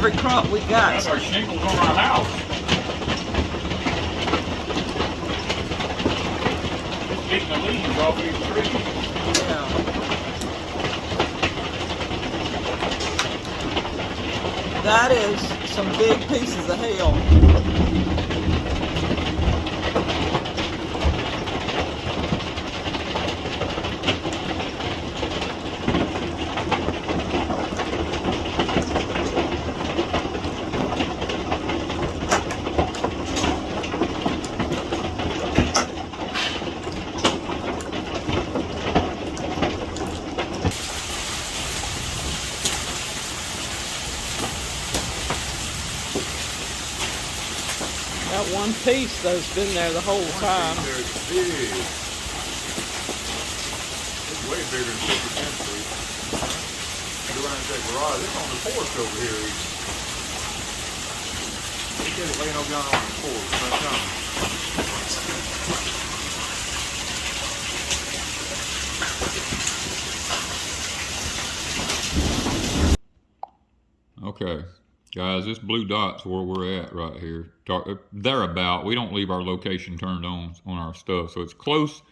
every crop we got. That's our shingles on our house. Getting the leaves off these trees. Yeah. That is some big pieces of hail. That one piece though has been there the whole time. It's big. It's way bigger than 50 Street. Go around that garage. It's on the porch over here. Look at it laying over down on the porch. Right down. Okay, guys, this blue dot's where we're at right here. Thereabout. We don't leave our location turned on our stuff, so it's close,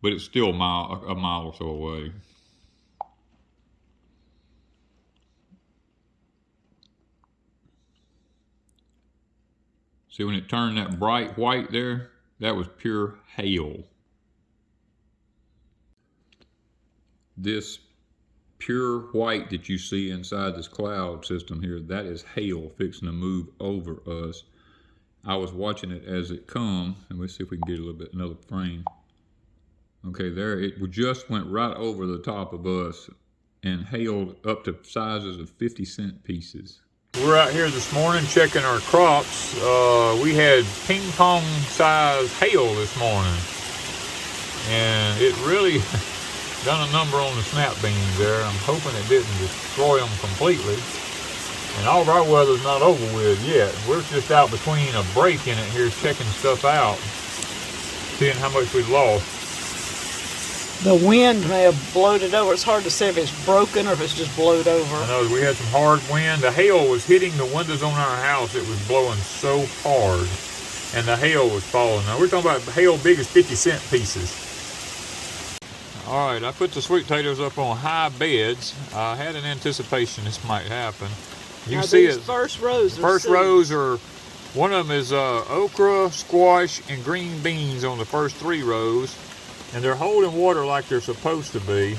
but it's still a mile or so away. See, when it turned that bright white there, that was pure hail. This pure white that you see inside this cloud system here, that is hail fixing to move over us. I was watching it as it come, and let's see if we can get a little bit, another frame. Okay, there, it just went right over the top of us and hailed up to sizes of 50-cent pieces. We're out here this morning checking our crops. We had ping pong size hail this morning, and it really done a number on the snap beans there. I'm hoping it didn't destroy them completely. And all of our weather's not over with yet. We're just out between a break in it here checking stuff out, seeing how much we've lost. The wind may have blowed it over. It's hard to say if it's broken or if it's just blowed over. I know we had some hard wind. The hail was hitting the windows on our house. It was blowing so hard, and the hail was falling. Now we're talking about hail big as 50-cent pieces. All right, I put the sweet potatoes up on high beds. I had an anticipation this might happen. You can see it. First rows. First rows are, one of them is okra, squash, and green beans on the first 3 rows. And they're holding water like they're supposed to be.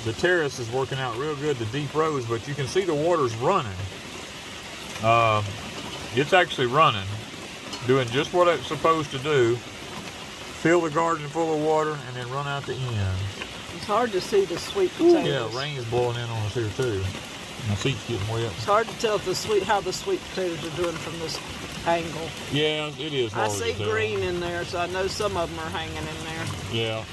The terrace is working out real good, the deep rows, but you can see the water's running. It's actually running, doing just what it's supposed to do. Fill the garden full of water and then run out the end. It's hard to see the sweet potatoes. Yeah, rain's blowing in on us here too. My feet's getting wet. It's hard to tell if how the sweet potatoes are doing from this angle. Yeah, it is hard I see to tell. green in there, so I know some of them are hanging in there. Yeah.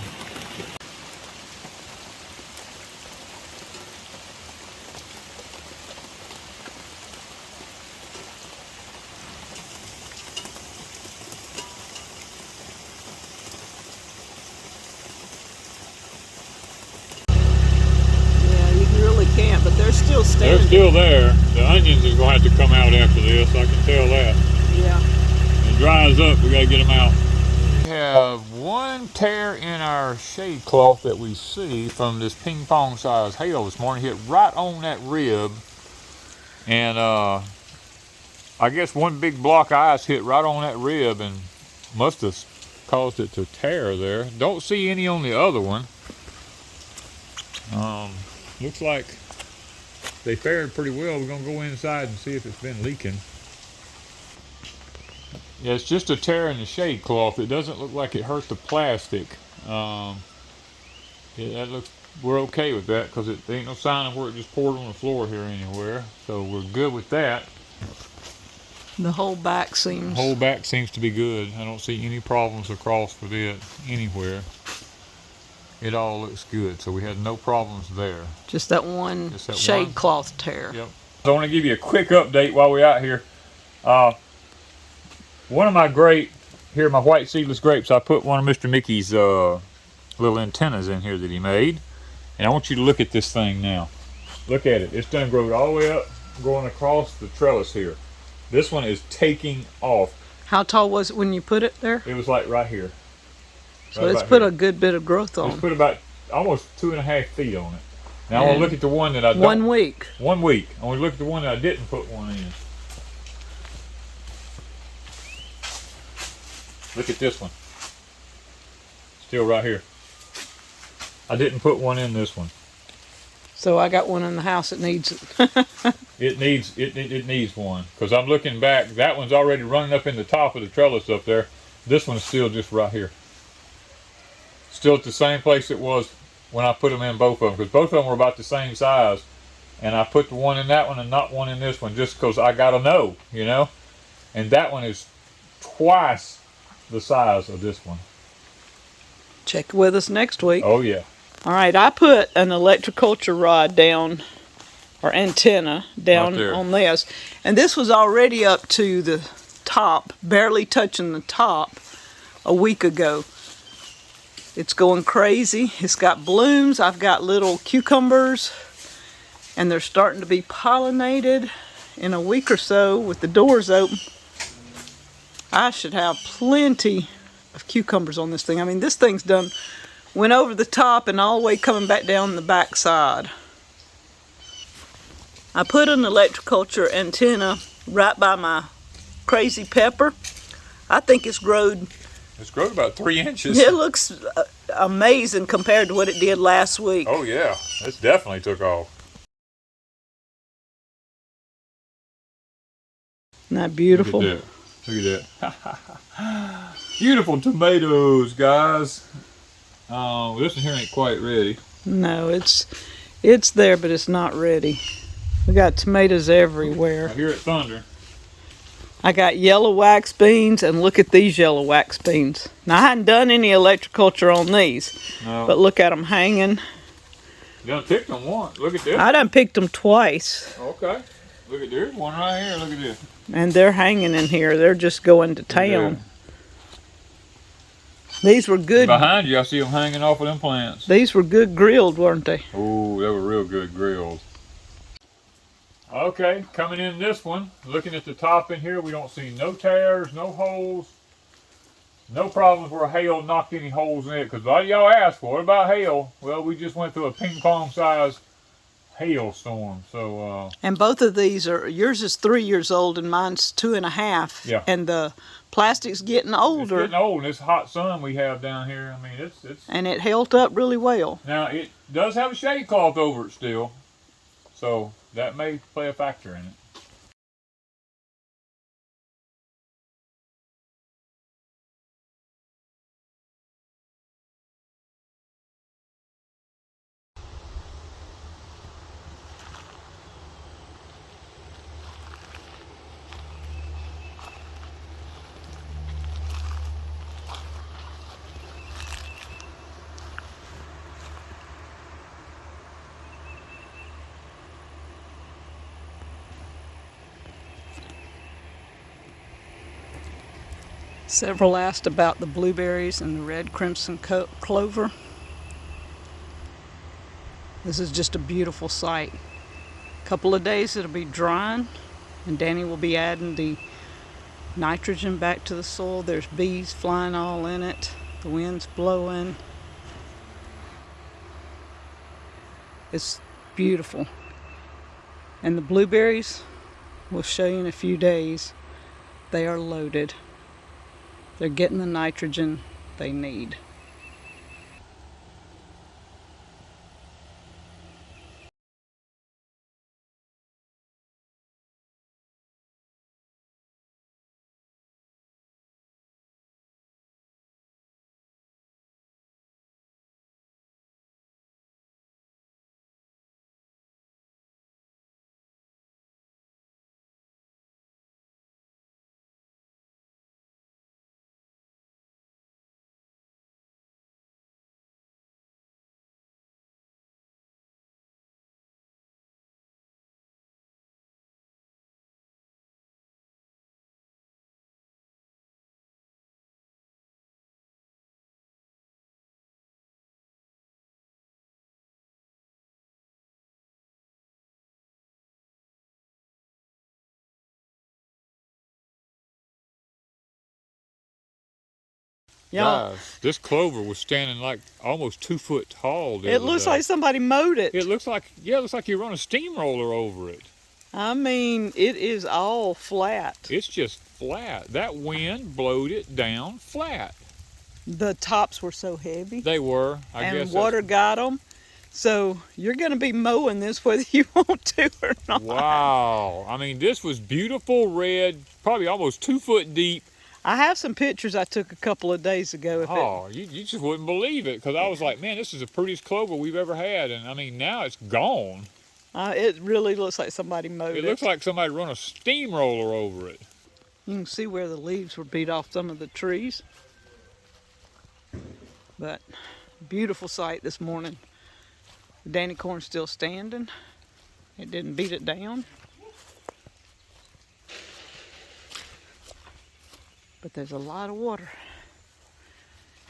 Can't, but they're still standing. They're still there. The onions are going to have to come out after this, I can tell that. Yeah. It dries up, we got to get them out. We have one tear in our shade cloth that we see from this ping pong size hail this morning. Hit right on that rib, and I guess one big block of ice hit right on that rib and must have caused it to tear there. Don't see any on the other one. Looks like they fared pretty well. We're going to go inside and see if it's been leaking. Yeah, it's just a tear in the shade cloth. It doesn't look like it hurt the plastic. Yeah, that looks, we're okay with that because it ain't no sign of where it just poured on the floor here anywhere. So we're good with that. The whole back seems... The whole back seems to be good. I don't see any problems across with it anywhere. It all looks good, so we had no problems there. Just that one shade cloth tear. Yep. So I want to give you a quick update while we're out here. One of my my white seedless grapes, I put one of Mr. Mickey's little antennas in here that he made. And I want you to look at this thing now. Look at it. It's done growed all the way up going across the trellis here. This one is taking off. How tall was it when you put it there? It was like right here. So it's put a good bit of growth on. It's put about almost 2.5 feet on it. Now I want to look at the one that I don't. 1 week. 1 week. I want to look at the one that I didn't put one in. Look at this one. Still right here. I didn't put one in this one. So I got one in the house that needs it. It needs one, because I'm looking back. That one's already running up in the top of the trellis up there. This one's still just right here. Still at the same place it was when I put them in, both of them, because both of them were about the same size. And I put the one in that one and not one in this one, just because I gotta know, you know. And that one is twice the size of this one. Check with us next week. Oh yeah. All right, I put an Electroculture rod down, or antenna down Right on this, and this was already up to the top, barely touching the top a week ago. It's going crazy. It's got blooms. I've got little cucumbers, and they're starting to be pollinated. In a week or so, with the doors open, I should have plenty of cucumbers on this thing. I mean, this thing's done, went over the top and all the way coming back down the back side. I put an Electroculture antenna right by my crazy pepper. I think it's grown. It's grown about 3 inches. It looks amazing compared to what it did last week. Oh yeah, it's definitely took off. Isn't that beautiful? Look at that. Look at that. Beautiful tomatoes, guys. This one here ain't quite ready. No, it's there, but it's not ready. We got tomatoes everywhere. I hear it thunder. I got yellow wax beans, and look at these yellow wax beans. Now, I hadn't done any Electroculture on these, No. but look at them hanging. You done picked them once. Look at this. I done picked them twice, Okay. Look at this one right here. Look at this. and they're hanging in here. They're just going to town. These were good. Behind you, I see them hanging off of them plants. These were good grilled, weren't they? Oh, they were real good grills. Okay, coming in this one, looking at the top in here, we don't see no tears, no holes, no problems where hail knocked any holes in it. Because a lot of y'all asked, what about hail? Well, we just went through a ping pong size hailstorm. So, And both of these are, yours is 3 years old and mine's 2.5. Yeah. And the plastic's getting older. it's getting old. And this hot sun we have down here, I mean, it's. And it held up really well. Now, it does have a shade cloth over it still. So, that may play a factor in it. Several asked about the blueberries and the red crimson clover. This is just a beautiful sight. A couple of days it'll be drying, and Danny will be adding the nitrogen back to the soil. There's bees flying all in it. The wind's blowing. It's beautiful. And the blueberries, we'll show you in a few days, they are loaded. They're getting the nitrogen they need. Y'all, Guys, this clover was standing like almost 2 foot tall the it other looks day. like somebody mowed it. It looks like, yeah, it looks like you run a steamroller over it. I mean, it is all flat. It's just flat. That wind blowed it down flat. The tops were so heavy. They were. I and guess water got them. So you're going to be mowing this whether you want to or not. Wow. I mean, this was beautiful red, probably almost 2 foot deep. I have some pictures I took a couple of days ago. You just wouldn't believe it, because I was like, man, this is the prettiest clover we've ever had. And I mean, now it's gone. It really looks like somebody mowed it. It looks like somebody run a steamroller over it. You can see where the leaves were beat off some of the trees. But beautiful sight this morning. The Danny corn's still standing. It didn't beat it down. But there's a lot of water.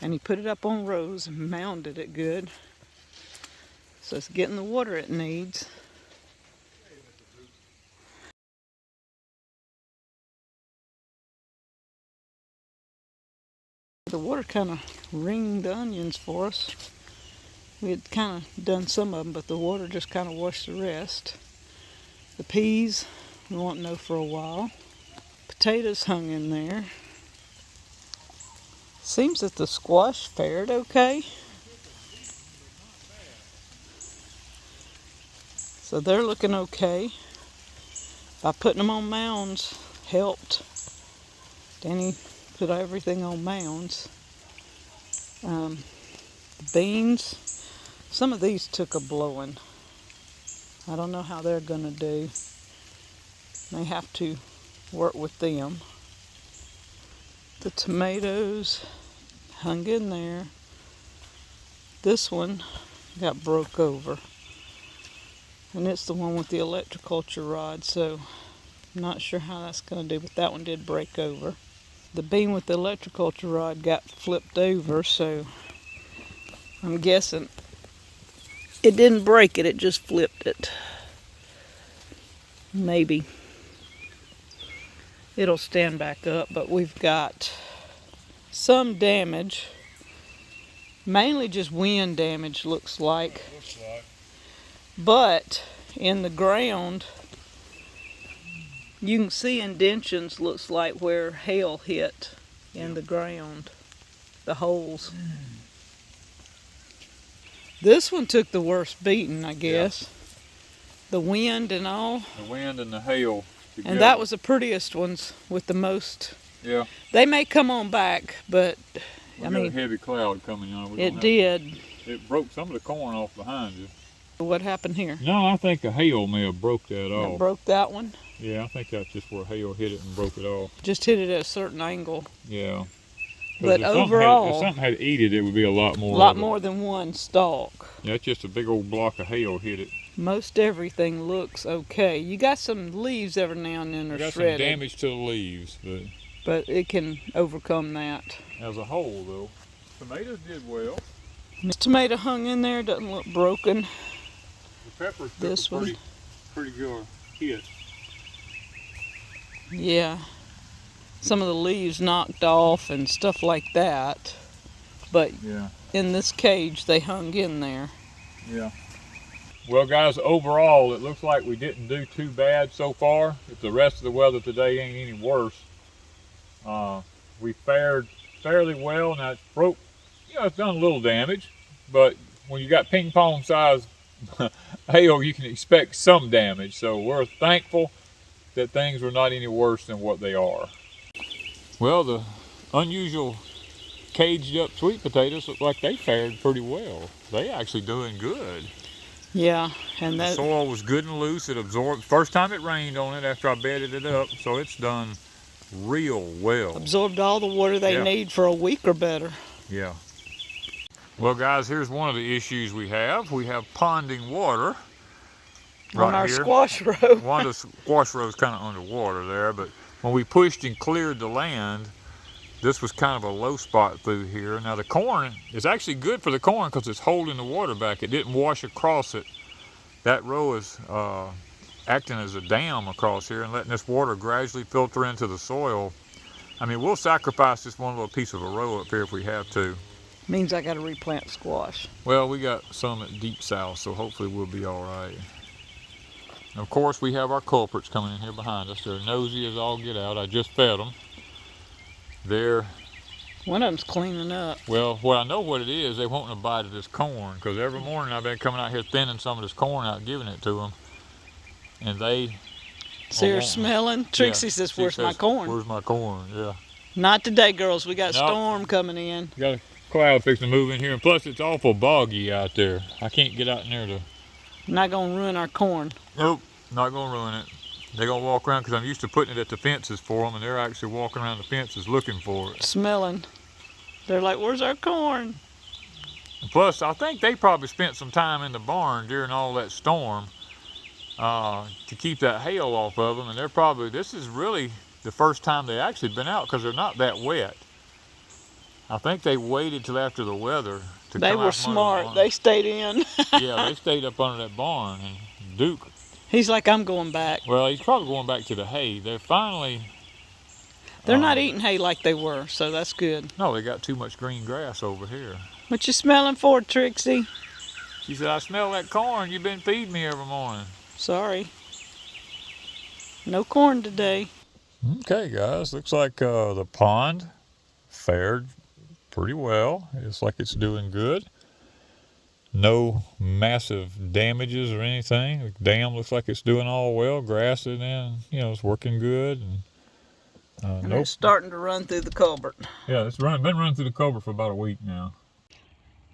And he put it up on rows and mounded it good. So it's getting the water it needs. The water kind of ringed the onions for us. We had kind of done some of them, but the water just kind of washed the rest. The peas, we won't know for a while. Potatoes hung in there. Seems that the squash fared okay. So they're looking okay. By putting them on mounds helped. Danny put everything on mounds. Beans, some of these took a blowing. I don't know how they're gonna do. May have to work with them. The tomatoes hung in there. This one got broke over. And it's the one with the Electroculture rod, so I'm not sure how that's gonna do, but that one did break over. The bean with the Electroculture rod got flipped over, so I'm guessing it didn't break it, it just flipped it. Maybe it'll stand back up, but we've got some damage. Mainly just wind damage, looks like. But in the ground, you can see indentions, looks like where hail hit in the ground. The holes. This one took the worst beating, I guess. Yeah. The wind and all. The wind and the hail together. And that was the prettiest ones with the most. Yeah. They may come on back, but I mean, a heavy cloud coming on. It did. It broke some of the corn off behind you. What happened here? No, I think a hail may have broke that off. It broke that one? Yeah, I think that's just where hail hit it and broke it off. Just hit it at a certain angle. Yeah. But overall, if something had eaten it, it would be a lot more. A lot more than one stalk. Yeah, it's just a big old block of hail hit it. Most everything looks okay. You got some leaves every now and then are shredded. Got some damage to the leaves, but it can overcome that. As a whole, though, tomatoes did well. This tomato hung in there, doesn't look broken. The peppers took a pretty good hit. Yeah. Some of the leaves knocked off and stuff like that. But yeah, in this cage, they hung in there. Yeah. Well, guys, overall, it looks like we didn't do too bad so far. If the rest of the weather today ain't any worse, we fared fairly well. Now, it's broke, it's done a little damage, but when you got ping pong size hail, you can expect some damage. So we're thankful that things were not any worse than what they are. Well, the unusual caged up sweet potatoes look like they fared pretty well. They actually doing good. Yeah, and the soil was good and loose. It absorbed. First time it rained on it after I bedded it up, so it's done real well. Absorbed all the water they need for a week or better. Yeah. Well, guys, here's one of the issues we have. We have ponding water on our squash row. One of the squash rows kind of underwater there, but when we pushed and cleared the land, this was kind of a low spot through here. Now the corn is actually good for the corn because it's holding the water back. It didn't wash across it. That row is acting as a dam across here and letting this water gradually filter into the soil. I mean, we'll sacrifice this one little piece of a row up here if we have to. Means I got to replant squash. Well, we got some at Deepsouth, so hopefully we'll be all right. And of course, we have our culprits coming in here behind us. They're nosy as all get out. I just fed them. One of them's cleaning up. Well, what I know what it is, they wanting a bite of this corn, because every morning I've been coming out here thinning some of this corn out, giving it to them, and they. See her smelling? Trixie says, "Where's my corn?" Where's my corn? Yeah. Not today, girls. We got storm coming in. Got a cloud fixing to move in here, and plus it's awful boggy out there. I can't get out in there to. Not gonna ruin our corn. Nope, not gonna ruin it. They're gonna walk around because I'm used to putting it at the fences for them, and they're actually walking around the fences looking for it. Smelling. They're like, "Where's our corn?" And plus, I think they probably spent some time in the barn during all that storm to keep that hail off of them, and they're probably, this is really the first time they actually been out because they're not that wet. I think they waited till after the weather to They come were out from under the smart. barn. They stayed in. Yeah, they stayed up under that barn, and Duke. He's like, "I'm going back." Well, he's probably going back to the hay. They're finally. They're not eating hay like they were, so that's good. No, they got too much green grass over here. What you smelling for, Trixie? She said, "I smell that corn you've been feeding me every morning." Sorry. No corn today. Okay, guys, looks like the pond fared pretty well. It's like it's doing good. No massive damages or anything. The dam looks like it's doing all well. Grass is in, it's working good. And It's starting to run through the culvert. Yeah, it's been running through the culvert for about a week now.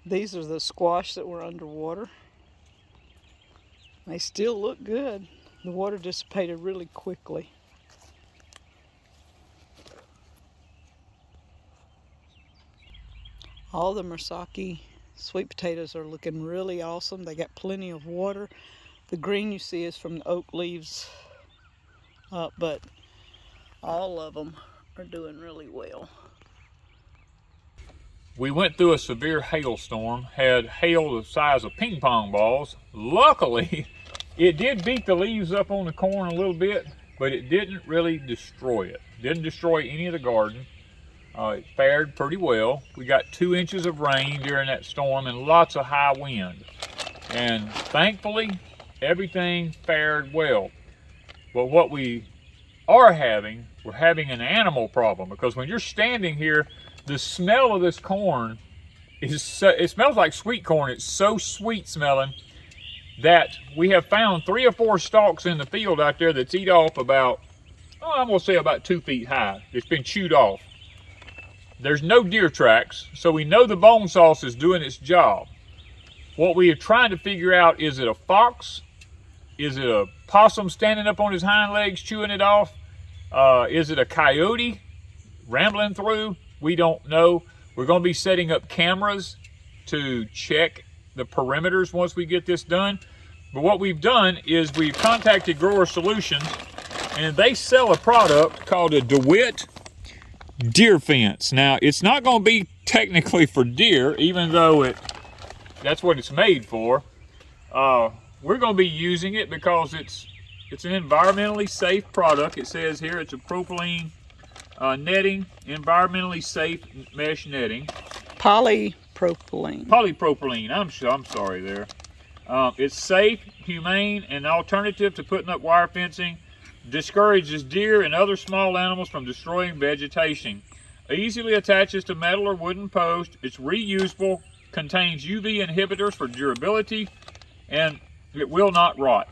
These are the squash that were underwater. They still look good. The water dissipated really quickly. All the Murasaki sweet potatoes are looking really awesome. They got plenty of water. The green you see is from the oak leaves up, but all of them are doing really well. We went through a severe hailstorm, had hail the size of ping pong balls. Luckily, it did beat the leaves up on the corn a little bit, but it didn't really destroy it. Didn't destroy any of the garden. It fared pretty well. We got 2 inches of rain during that storm and lots of high wind. And thankfully, everything fared well. But what we are having, we're having an animal problem, because when you're standing here, the smell of this corn is it smells like sweet corn. It's so sweet smelling that we have found 3 or 4 stalks in the field out there that's eat off about, I'm gonna say about 2 feet high. It's been chewed off. There's no deer tracks, so we know the bone sauce is doing its job. What we are trying to figure out, is it a fox? Is it a possum standing up on his hind legs chewing it off? Is it a coyote rambling through? We don't know. We're going to be setting up cameras to check the perimeters once we get this done. But what we've done is we've contacted Grower Solutions, and they sell a product called a DeWitt deer fence. Now, it's not going to be technically for deer, even though that's what it's made for. We're going to be using it because it's an environmentally safe product. It says here it's a propylene netting, environmentally safe mesh netting. Polypropylene. Polypropylene. I'm sorry there. It's safe, humane, and alternative to putting up wire fencing. Discourages deer and other small animals from destroying vegetation. Easily attaches to metal or wooden post. It's reusable. Contains UV inhibitors for durability, and it will not rot.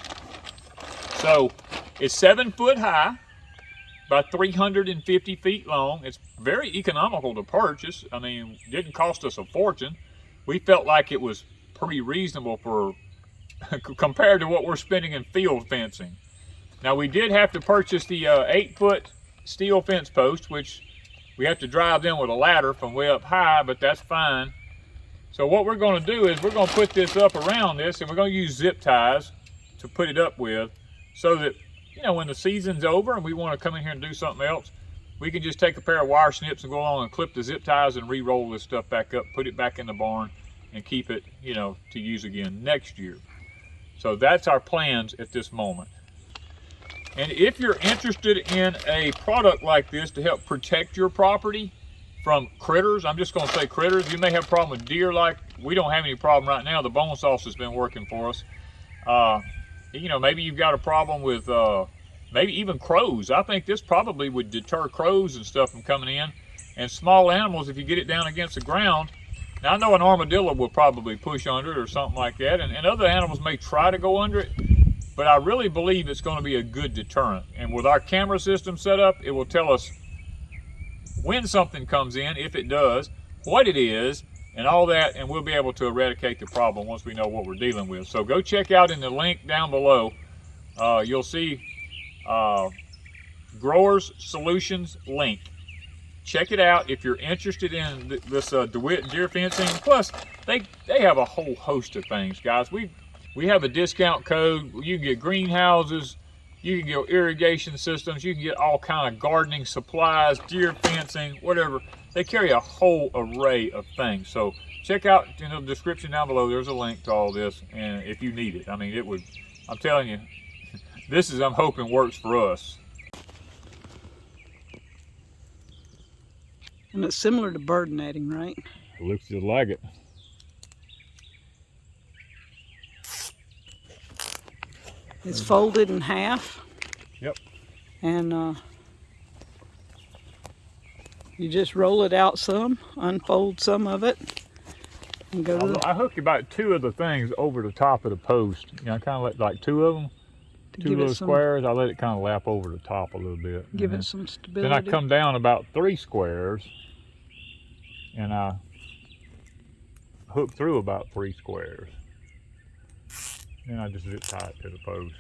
So it's 7 foot high, about 350 feet long. It's very economical to purchase. I mean, it didn't cost us a fortune. We felt like it was pretty reasonable for compared to what we're spending in field fencing. Now, we did have to purchase the 8-foot steel fence post, which we have to drive them with a ladder from way up high, but that's fine. So what we're going to do is we're going to put this up around this, and we're going to use zip ties to put it up with, so that, when the season's over and we want to come in here and do something else, we can just take a pair of wire snips and go along and clip the zip ties and re-roll this stuff back up, put it back in the barn, and keep it, to use again next year. So that's our plans at this moment. And if you're interested in a product like this to help protect your property from critters, I'm just going to say critters. You may have a problem with deer. Like we don't have any problem right now. The bone sauce has been working for us. You know, maybe you've got a problem with maybe even crows. I think this probably would deter crows and stuff from coming in. And small animals, if you get it down against the ground. Now I know an armadillo will probably push under it or something like that, and other animals may try to go under it, but I really believe it's going to be a good deterrent. And with our camera system set up, it will tell us when something comes in, if it does, what it is, and all that, and we'll be able to eradicate the problem once we know what we're dealing with. So go check out in the link down below. You'll see Growers Solutions link. Check it out if you're interested in this DeWitt deer fencing. Plus, they have a whole host of things, guys. We have a discount code. You can get greenhouses, you can get irrigation systems, you can get all kind of gardening supplies, deer fencing, whatever. They carry a whole array of things. So check out in the description down below. There's a link to all this, and if you need it, I mean, it would. I'm telling you, this is, I'm hoping, works for us. And it's similar to bird netting, right? It looks just like it. It's folded in half. Yep. And you just roll it out some, unfold some of it, and go to the... I hook about 2 of the things over the top of the post. You know, I kind of let like 2 of them, 2 little squares. I let it kind of lap over the top a little bit. Give it some stability. Then I come down about 3 squares, and I hook through about 3 squares. Then I just zip tie it to the post.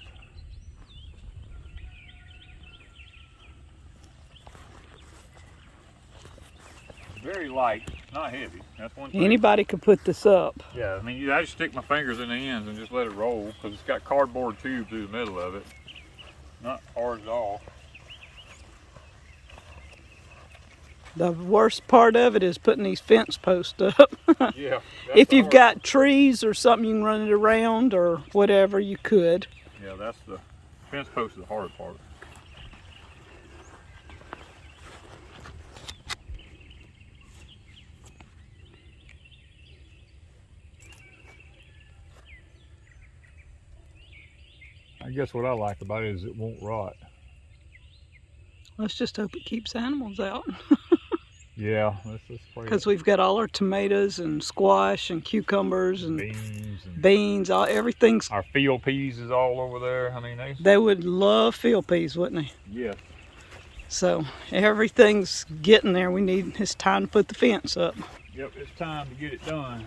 Very light, not heavy. That's one thing. Anybody could put this up. Yeah, I mean, I just stick my fingers in the ends and just let it roll because it's got cardboard tube through the middle of it. Not hard at all. The worst part of it is putting these fence posts up. Yeah. If you've got trees or something, you can run it around or whatever, you could. Yeah, that's the fence post is the hard part. I guess what I like about it is it won't rot. Let's just hope it keeps animals out. Yeah, let's just pray. Because we've got all our tomatoes and squash and cucumbers and beans, all everything's. Our field peas is all over there. I mean, they would love field peas, wouldn't they? Yes. So everything's getting there. It's time to put the fence up. Yep, it's time to get it done.